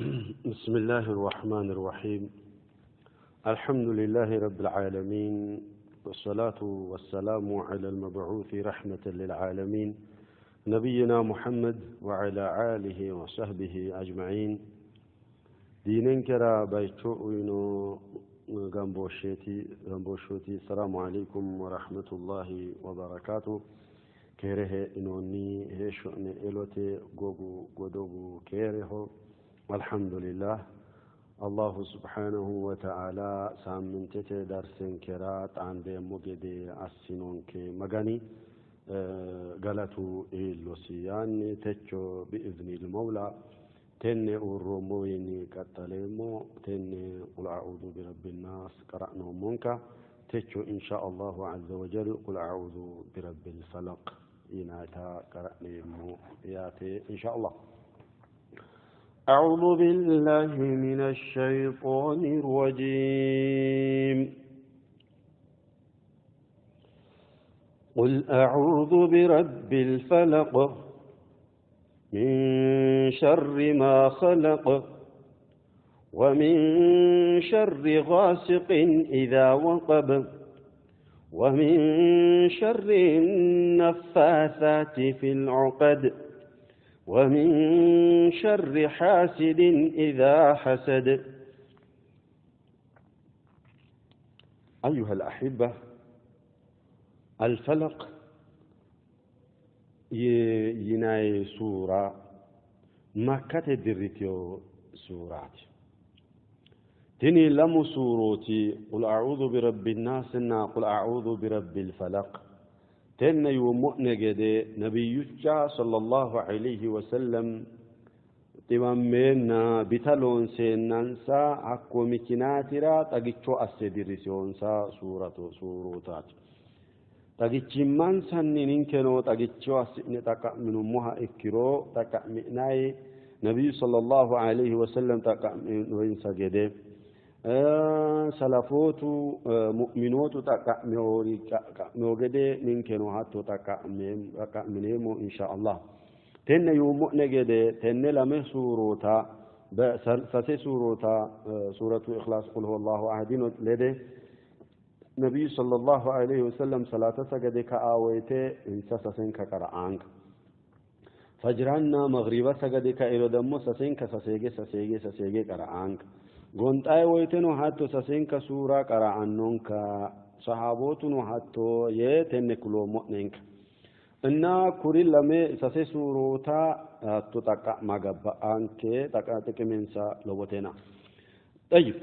بسم الله الرحمن الرحيم. الحمد لله رب العالمين، والصلاة والسلام على المبعوث رحمة للعالمين نبينا محمد وعلى آله وصحبه أجمعين. دينين كرا بيتوئنو غامبوشوتي السلام عليكم ورحمة الله وبركاته. كيره إنوني هشون إلوتي غوغو كيره والحمد لله. الله سبحانه وتعالى سامنتي درسن كرات عند مجدي السنون كي مغاني غلطو إلوسيان تجو بإذن المولى تن الرومويني كتلمو تن قل أعوذ برب الناس قرأنا منك تجو إن شاء الله عز وجل قل أعوذ برب الفلق إناتا قرأنا ياتي إن شاء الله. أعوذ بالله من الشيطان الرجيم. قل أعوذ برب الفلق من شر ما خلق ومن شر غاسق إذا وقب ومن شر النفاثات في العقد ومن شر حاسد إذا حسد. أيها الأحبة، الفلق يناي سورة مكة دريتيو سورات تني لم سورتي قل أعوذ برب الناس قل أعوذ برب الفلق تن يومؤن جدي نبي صلى الله عليه وسلم تمامنا بتلون سننسا أكو مكناترا تجتشو أسدرسيونسا سورات تجتشي من سنين كنو تجتشو أسئن تقع من أمها إكرو تقع مناي نبي صلى الله عليه وسلم تقع من وينسا جدي سلفوتو مؤمنوتو تقعموغدي ننكنو هاتو تقعمنيمو إن شاء الله. تن يومؤن جدي تن لمه سوروتا فسي سوروتا سورة إخلاص قل هو الله أحد لدي نبي صلى الله عليه وسلم صلاة سجدي كآويته إنسا سسنك كرعانك فجرنا مغربا سجدي كإلو دمو سسنك سسيجي كرعانك غونطاي ويتنو حتى سسينك سورة قرأنونك صحابوتنو حتى يتنكلو مؤننك إنا كوري لمي سسي سوروتا تتقع مغبا أنك تقعتك منسا لوتنا. طيب،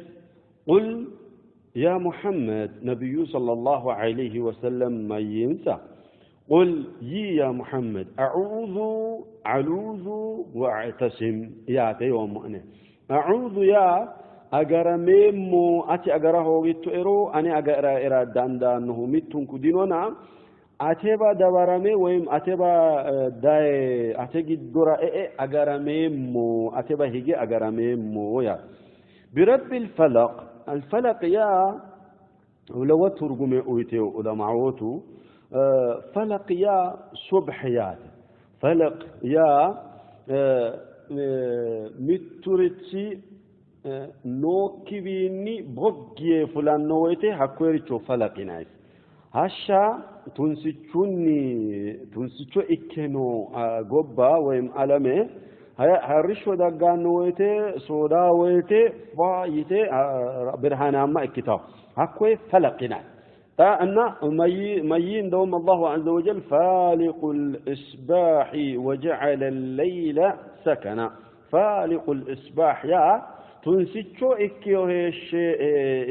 قل يا محمد نبي صلى الله عليه وسلم ما ينسى قل يا محمد أعوذ واعتصم يا تيوم مؤنن أعوذ يا أجرميمو أتي أجره ويتويرو أني أجرا إرا داندا نهو ميتون كدينونا أتبا دبرمي ويم أتبا داي أتجي دورا أجرميمو أتبا هيجي أجرميمو يا برب الفلق يا ولو ترجمي أويتو ولا معوتو فلق يا صبحيات فلق يا متورتي نوكيبيني بوغي فلان نويته حكويريتو فلقي نايس هاشا تنسيچو اكنو غوبا ويم علمه هرشو دغا نويته سودا ويته فايته برهاناما اكتاو حكوي فلقي نايس أن ميين دوم الله عز وجل فالق الإصباح وجعل الليل سكنا. فالق الإصباح يا تنسيچو إكيو هيش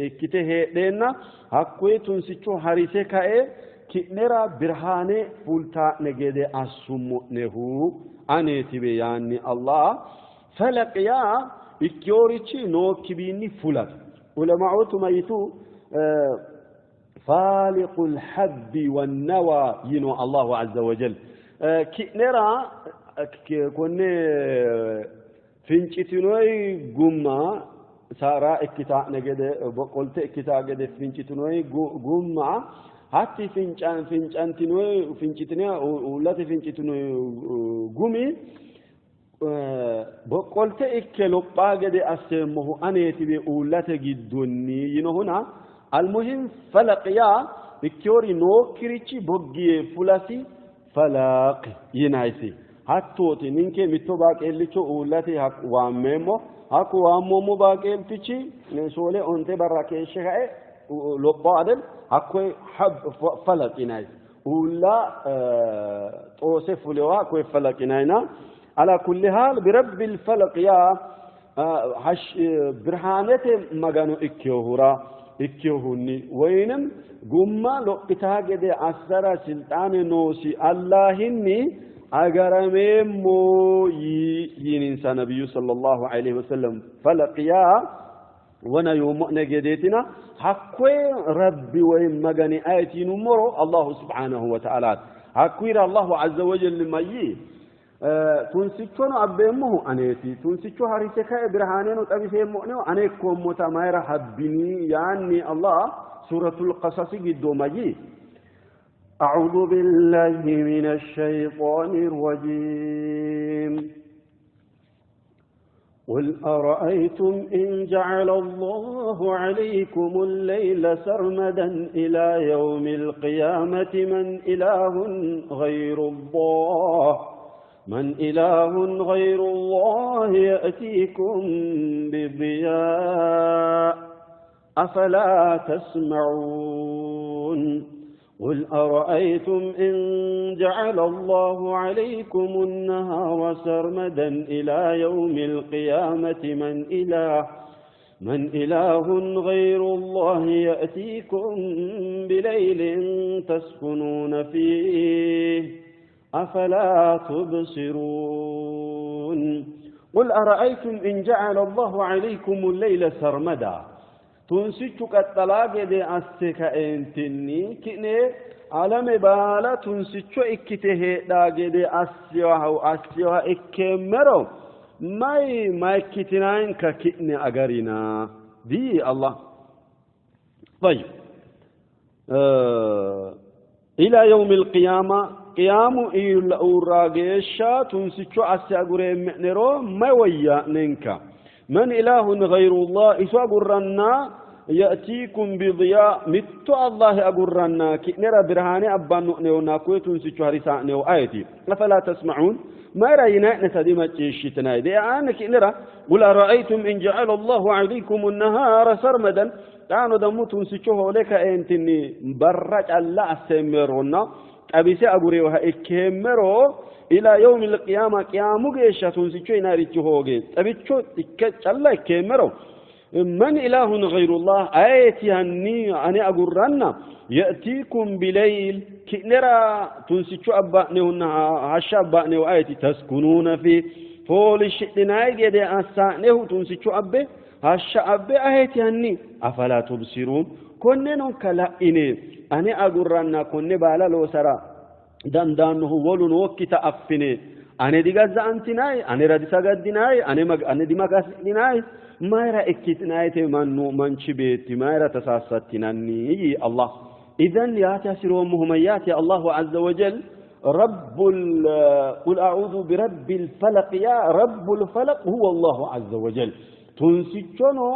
إكته لنا حقوي تنسيچو هريسه كأ كنرا برهانه فولتا نجد أسمو نهو أني تبياني الله فلق يا إكيوريتشي نو كبيني فولت علماء ميتو فالق الحب والنوى ينو الله عز وجل كنرا كوني فينچتنوي غما سارا اكتا نجد بقولت اكتا قد فينچتنوي غما هاتي فينچانتنوي فينچتنيا ولات فينچتنوي غمي بقولت إكلو باجد أسمه أنا تبي أولاد جدوني هنا المهم فلق يا بكوري نوكريتشي بوجي فلاسي فلق ينايسي هاتوتي منك متوباك اللي شو أولاد هك واممو هك واممو باك التشي نسولي أنت براكيش هاي لبادل هكوي حب فلق ينايس ولا توصف له هكوي فلق يناينا على كل حال برب الفلق يا برهانة مغانو إكيوهورا إكيوهوني وينم قمّا لقتاقد أسر سلطان نوسي اللهني أغرميمو ينسى نبي صلى الله عليه وسلم فلق يا وانا يومنا جديتنا حقوي ربي وين مغاني آيتي نمرو الله سبحانه وتعالى حقوي الله عز وجل ميي تنسيكون أبيمه أنيتي تنسيكو هريسك إبراهانين وتأبيسي مؤنو أنيكم متماير حبني يعني الله سورة القصص قدو مجي أعوذ بالله من الشيطان الرجيم قل أرأيتم إن جعل الله عليكم الليل سرمدا إلى يوم القيامة من إله غير الله غير الله يأتيكم بضياء أفلا تسمعون قل أرأيتم إن جعل الله عليكم النهار سرمدا إلى يوم القيامة من إله غير الله يأتيكم بليل تسكنون فيه أفلا تبصرون قل أرأيتم إن جعل الله عليكم الليل سرمدا تنسيتك الطلاق دي أستيك انتني كني علم بالا تنسيتو اكته داق دي أسيوها اكمرو ما اكتنين ككئني أغرنا دي الله طيب إلى يوم القيامة قيام الراجيشا تنسيتو أسيغوري مئنرو ما ويا ننكا من إله غير الله إسوا قرنا يأتيكم بضياء متو الله أقرنا كنرى برهاني أبانو نيونا كوي تنسيتو هرسا نيو آيتي أفلا تسمعون ما رأينا نتديما تشيتنا دي أنا كنرى قل أرأيتم إن جعل الله عليكم النهار سرمدا كانوا دمو تنسيتو لك أنتني برج الله أسمرونا أبيسي أقريوها إكمرو إلى يوم القيامة قيامو جيشة تنسيتو ناريتو هوجي أبيتشو الله إكمرو من إله غير الله آيتي هني أنا أقرنا يأتيكم بليل كنرى تنسيتو أبانيونا هشا أبانيو آيتي تسكنون فيه فول الشئتناي جدي أسانيه تنسيتو أبي هشا أبي آيتي هني أفلا تبصرون كنن كلا إني أنا أقرنا كن بالا لو سرا دندانه ولن وقت أفني أنا ديجاز أنتناي أنا ردي سجدناي أنا دي مقاسناي ما يرى إكتناي تمنو منشبيت ما يرى تساستناني الله إذن ياتي سرومهم ياتي الله عز وجل قل أعوذ برب الفلق يا رب الفلق هو الله عز وجل تنسيتشونو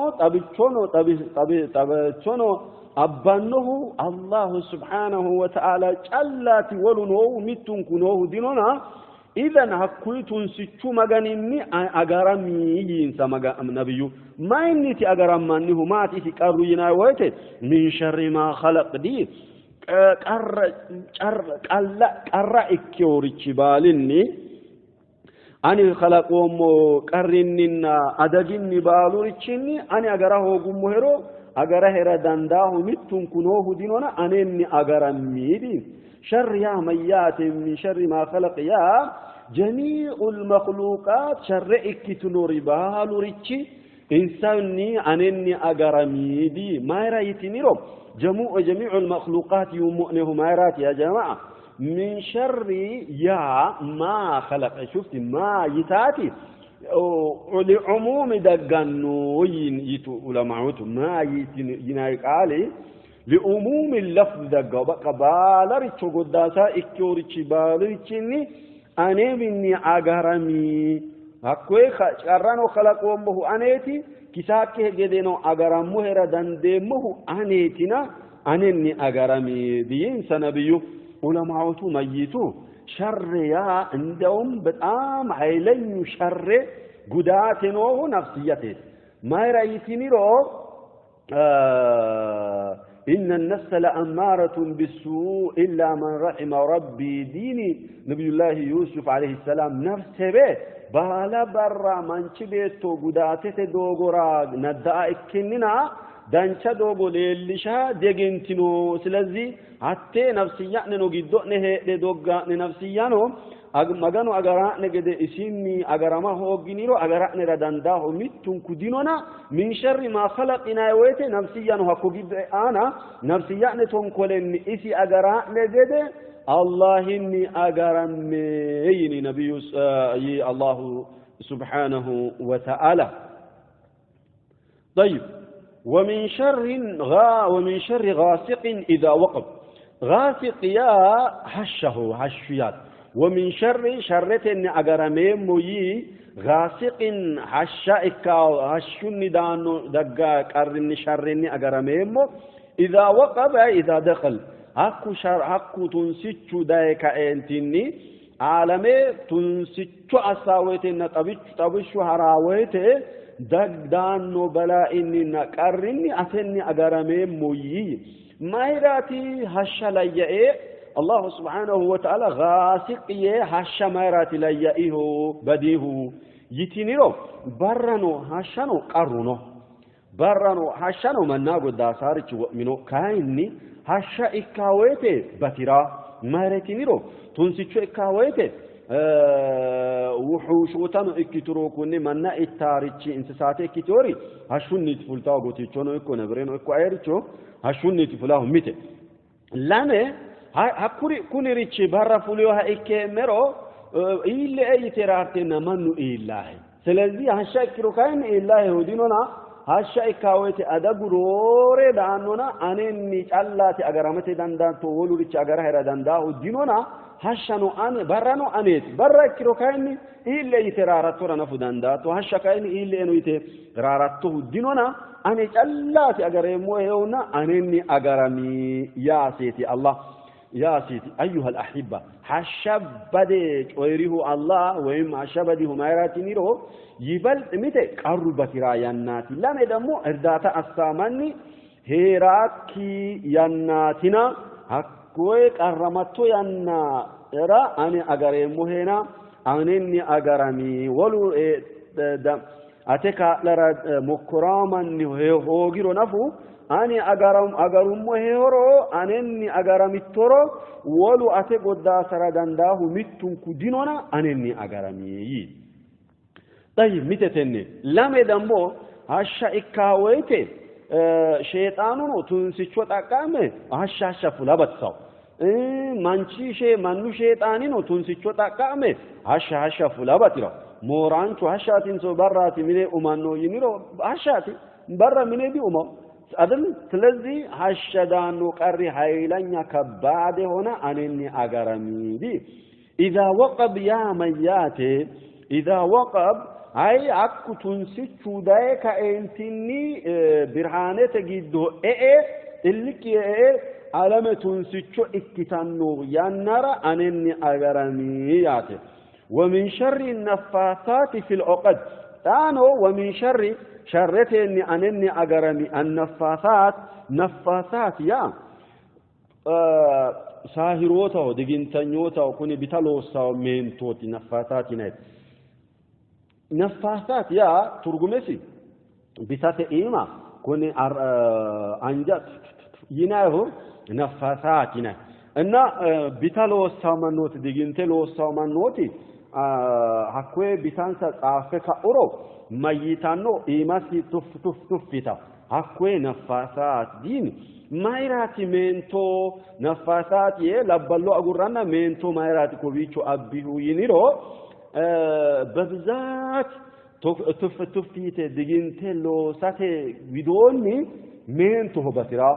تبتشونو أبانه الله سبحانه وتعالى جلات ولنو متن كنوه ديننا إذن هكوي تنسيتشو مغانيني أغرامي ينسى نبيو ما إنتي أغرام منه ما تيسي كاروينا ويتي من شر ما خلق دي قرر إكيوريتشي باليني أني خلقهم قرننا أدجني بالوريتشيني أني أغراه قمهرو أغره ردنداه متن كنوه دينونا أنني أغرميدي شر يا ميات من شر ما خلق يا جميع المخلوقات شر اكتنوري بالوريتشي إنساني أنني أغرميدي ما رأيتني رب جميع المخلوقات يومؤنه ما رأيت يا جماعة من شر يا ما خلق شفت ما يتاتي لعموم دقنو يتو علماء ما ينايق عليه لعموم اللفظ دقا بقى بالريتشو قداسا اكيوريتشي بالريتشيني أنا مني أغرمي هكوي قرانو خلقومه أنيتي كساكه جدينو أغرامه ردندمه أنيتنا أنني أغرامي دين سنبيو علماء ميتو شر يا عندهم بتام عيلين شر قداتنوه نفسيته ما رأيتني رو إن النفس لأمارة بالسوء إلا من رحم ربي ديني نبي الله يوسف عليه السلام نفسه به بالا برا منچ بيتو قداتت دوغرا ندعا اكننا دانچا دوغو ليلشا ديگنتنو سلزي حتى نفسيان نو قدوء نهي دوغا نفسيانو maganu agarane gede isinni agarama hoginiro agarane radandaho mittun kudinona min sharri ma khalaqina wayte nafsiyan hakugid ana nafsiyan tonkolenni isi agarane gede allahinni agaramme yini nabiyus yi allah subhanahu wa ta'ala طيب ومن شر غاسق اذا وقب غاسق يا حشه حشيات ومن شرة أجرمي موي غاسق حشائك هشني دانو دقا قرن شرني أجرمي مو إذا وقب إذا دخل هكو شر هكو تنسيتشو دايك أنتني عالمي تنسيتشو أساويتنا طبيشو هراويته دق دانو بلا إني نقرني أتني أجرمي موي ما يراتي هشليه الله سبحانه وتعالى غاسق هش ميرات ليئه بديه يتنيرو برنو هشانو قرنو برنو هشانو منا قد سارچ منو كايني هشا اكاويته بترا ميرتنيرو تنسيچو اكاويته وحوشوتانو اكترو كوني منا اتارچ انسساتي اكتوري هشوني تفلتاو غوتيچونو اكو نبرينو اكو ايرچو هشوني تفلاو ميته لانه هكوري كوني ريتشي برا فوليوها إكمرو إلا أي ترارتنا منو إله سلزي هشاكرو كاين إله ودينونا هشاكاويتي أدغوروري دانونا أنني الله أغرامتي دندان تولو ريتشي أغراه دندا ودينونا هشانو أن برانو أنيت برا كيرو كاين إلا أي ترارتو رنفو دندا تو هشاكاين إلا أنو يترارتو ودينونا أني الله أغرامو هيونا أنني أغرامي يا سيتي الله يا سيدي أيها الأحبة حشبدك ويريه الله ويم حشبده مايراتي رو يبل متى قربت راياناتي لم يدمو إرداتا السامني هيراكي ياناتنا هكوي قرمتو يانا إرا أني أغريمو هنا أنني أغرمي ولو أتكا لرا مكراما هوغيرو نفو أني أجرم مهيرو أنني أجرم الترو ولو أتقد داسر دنداه متن كديننا أنني أجرمي طيب متتني لم يدمو هشا إكاويته شيطانو تنسيشو تاكامه هشا فلا بتساو منشي شيء منو شيطانينو تنسيشو تاكامه هشا فلا بترا مورانشو هشاتين سو براتي مني أمانو ينيرو هشاتي برا مني دي أمام أدل تلزي هشدان وقري هايلانيا كباد هنا أنني أغرمي دي إذا وقب يا مياتي إذا وقب أي أكو تنسيشو دايك أنتني برهانة جدو اللي كي علامة تنسيشو اكتانو ينرى أنني أغرمي ياتي ومن شر النفاثات في العقد تانو ومن شر شرتني أنني أجرمي النفاثات نفاثات يا ساهروتا ودقنتنيوتا وكوني بتلوسا ومنتوتي نفاثات نت نفاثات يا ترجمسي بتات إيما كوني أنجت يناه نفاثات يناه إن بتلوسا منوت دقنتلوسا منوتي هكوي بتانسا أفكا أورو ميتانو إيماسي تفتا هكوي نفاسات دين مايراتي منتو نفاسات يه لبلو أقرانا منتو مايراتي كوبيشو أبيهو ينيرو ببزات تفيت دينتلو ساتي بدوني مين تهبترا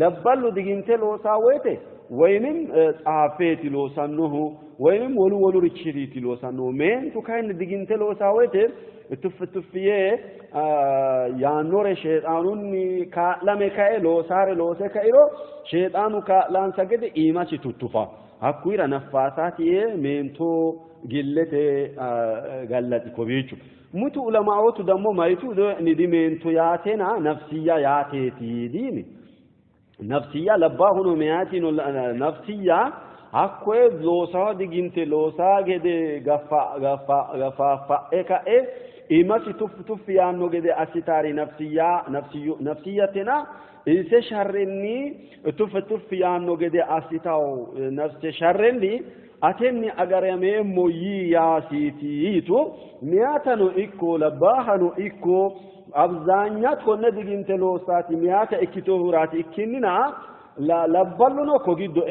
لبلو دقينتي لو ساويته وينم صحافيتي لو سنوه وينم ولو ريتشريتي لو سنوه مين تكاين دقينتي لو ساويته تفيه يا نور شيطانون كلامه كاي لو سار لو سكايرو شيطانو كلام سجد إيماشي تطفى هكويرا نفاساتي مينتو قلته قلتي كوبيتشو متو علماء دمو ما يتو ندي مينتو ياتنا نفسية ياتي ديني نفسية لباهنو مياتي نفسية هكوي لوسا ديجنتي لوسا جدي غفا إكا إيماشي تف يانو جدي أسيتاري نفسيتنا إنسى شرني تف يانو جدي أسيتاو نفس شرني أتني أجرمي مويي ياسيتيتو مياتنو إكو لباهنو إكو أبزانيات كنا دقينت لوساتي مياتا إكتوهرات إكيننا لا لبلونو كوجيدو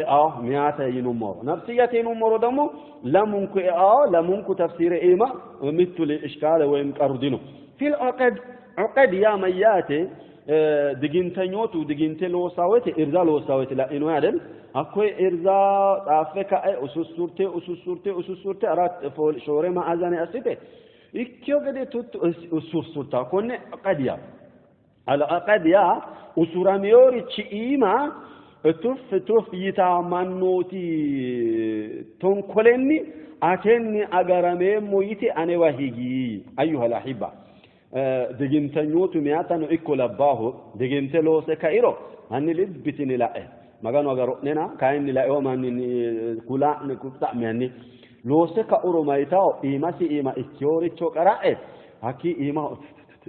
مياتا ينمر نفسية ينمر دمو لا ممكن لا ممكن تفسير إيما مثل الإشكال وين كاردينو في عقد يا مياتي دقينت نيوتو دقينت لوساوتي إرزا لوساوتي لا إنو عدل أكوي إرزا أفكا أسوسورتي أرات فول شوري ما أزاني أسيتي إكيو قد أسوسورتا كوني قديا على قديا أسوراميوري تشيما تف يتامنوتي تنكولني أتني أغرامي مويتي أنا وهيجي أيها الأحبة دجنتنيوتو مياتانو إكو لباهو دجنتلو سكايرو هني لبتني لأه magano agaronnena kaini la yoma ni kula ni kufta meni lo se ka uro maitao imasi ima istiori chokarae haki ima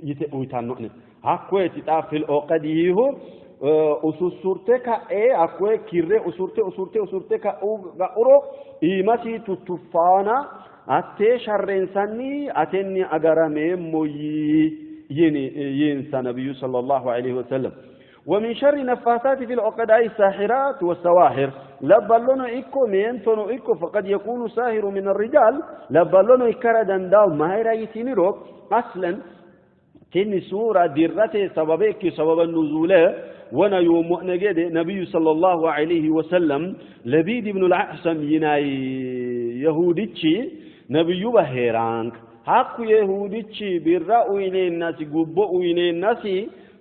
yite uitanno ne hakwe tita fil oqadihu ususurte ka akwe kirre usurte ka uro imasi tutufana atte sharrensanni atenni agarame moyi yini yinsa nabiyyu sallallahu alaihi wasallam ومن شر نفاثات في العقد أي الساحرات والسواحر لبلون إكو مينتون إكو فقد يكون ساهر من الرجال لبلون إكردا داو ماهر يتنيرو أصلا تني سورة درته سبب النزول وانا يوم نجد نبي صلى الله عليه وسلم لبيد بن العحسم يناي يهوديتشي نبي بهيرانك حق يهوديتشي بالرأوين الناس قبوين الناس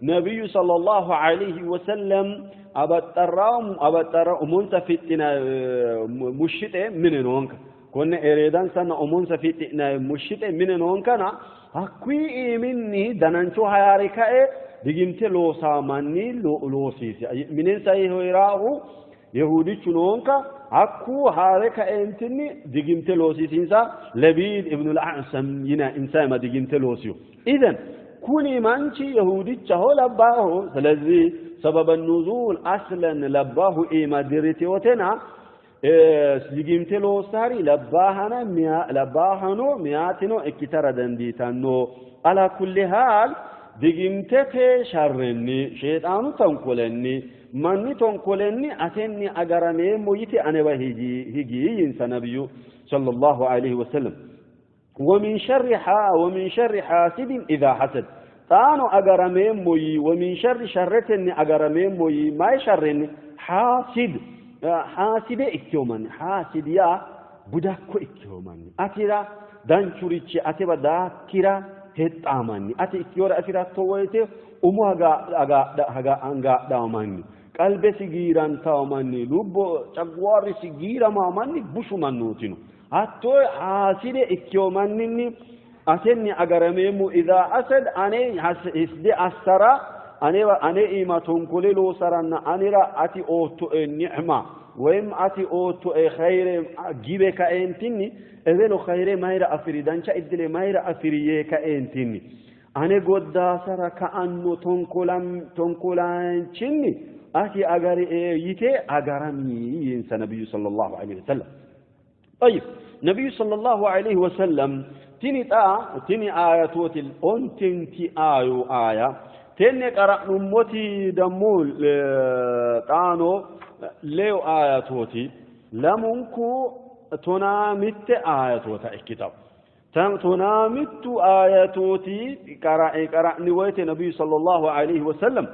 نبي صلى الله عليه وسلم أبترام منسفتنا مشتة من نونك كنا إريدان سنة منسفتنا مشتة من نونكنا أكوي مني دنانشو هياريكا دقيمت لو سامني لو سيسي منين سايه يراه يهودي شنونك أكو هاريكا أنتني دقيمت لو سيسينسا لبيد ابن الأعسم ينا إنسان ما دقيمت لو سيو إذن كوني مانشي يهودي تشهو لباه سلزي سبب النزول أصلا لباه إيما ديرتي وتنا سيجيمتلو ساري لباهنو مياتنو اكتر دنديتانو على كل حال ديجيمتك شرني شيطانو تنقلني مني تنقلني أتني أغرمي مويتي أنا وهيجي ينسى نبيو صلى الله عليه وسلم ومن شر حاسد إذا حسد تانو أغرمين موي ومن شر شرتني أغرمين موي ما شرني حاسد إكيومن حاسد يا بداكو إكيومن أترى دانشوريتشي أتبا داكرا هتامني أتي إكيورا أترى تويته أمو هغا أنغا دامني قلب سجيران تامني لبو تقوار سجيرا مامني بشو منوتينو أتو حاسد إكيومني أتني أجرميمو إذا أسد أني هسدي أسرى أني إما تنقلي لو سرنا أني را أتي أوتو النعمة وإم أتي أوتو خير جيبك أنتني إذا خير ما يرى أفريدان شا إدلي ما يرى أفريك أنتني أني قد سرى كأنه تنقلان شني أتي أجري يتي أجرمي ينسى النبي صلى الله عليه وسلم طيب نبي صلى الله عليه وسلم تني آياتوت الأنتنتي آية تني قرأ نموتي دمول تانو ليو آياتوتي لمنكو تنامت آياتوت الكتاب تنامت آياتوتي قرأ نويت نبي صلى الله عليه وسلم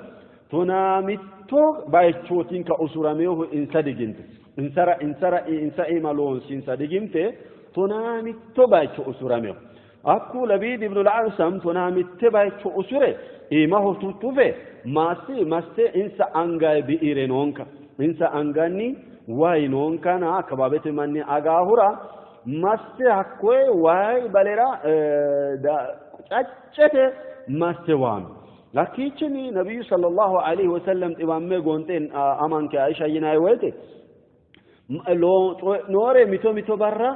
تنامتو بايتشوتين كأسراميوه إنسا ديجنت إنسا إيمالون سينسا ديجنت تنامتو بايتشو أسراميوه أكو لبيد ابن العاصم تنامتو بايتشو أسره إيماه تطوفه ماسي إنسا أنغاي بإيرينونكا إنسا أنغاني واينونكا نا كبابت مني أغاهورا ماسي حكوه واي باليرا أجته ماسي وام لكيچني نبي صلى الله عليه وسلم إمام قونتين أمان كعائشة يناي ويته لو نوري ميتو برا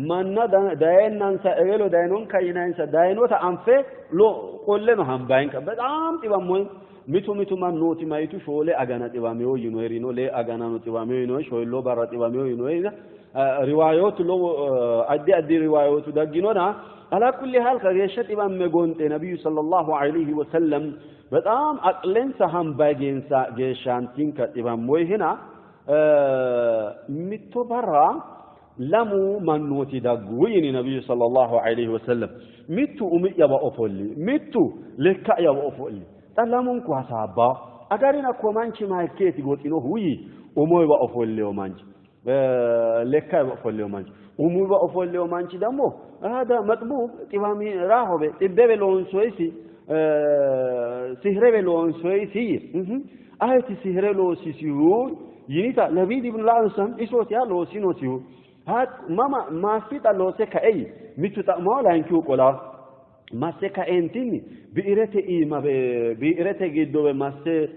منا داين نانسا إغلو داينون كاينانسا داينو تأنفه لو قولنا هم باين كبدام إمام موين ميتو ما نوتي ما يتو شولي أغانا إماميو ينويرينو لي أغانا نوتي إماميو ينوي شوي لو برا إماميو ينوي روايات لو أدي روايات دقينونا على كل حال خريشة إمام مقونت نبي صلى الله عليه وسلم بدأم أقلن سهم باقينسا جيشانتين كإمام موي هنا متو برا لمو من نوتي دقوين نبي صلى الله عليه وسلم متو أمي يبا أفولي متو لكا يبا أفولي تلامون كواسابا أقارنا كومانشي ما يكيتي قلت إنه هوي أمو يبا أفولي ومانشي لكا يبا أفولي ومانشي أمو يبا أفولي ومانشي دمو هذا مطبوب تفهمي راهو تبدأ لون سويسي سهرة لون سويسي آية سهرة لون سيسيو ينيتا نبي ابن العاصم إسوت يا لون سينو سيو هاد ماما ما فيتا لون سكا أي ميتو تأمال عنكو قلا ما سكا أنتيني بإرته إيما بإرته جدو ما سك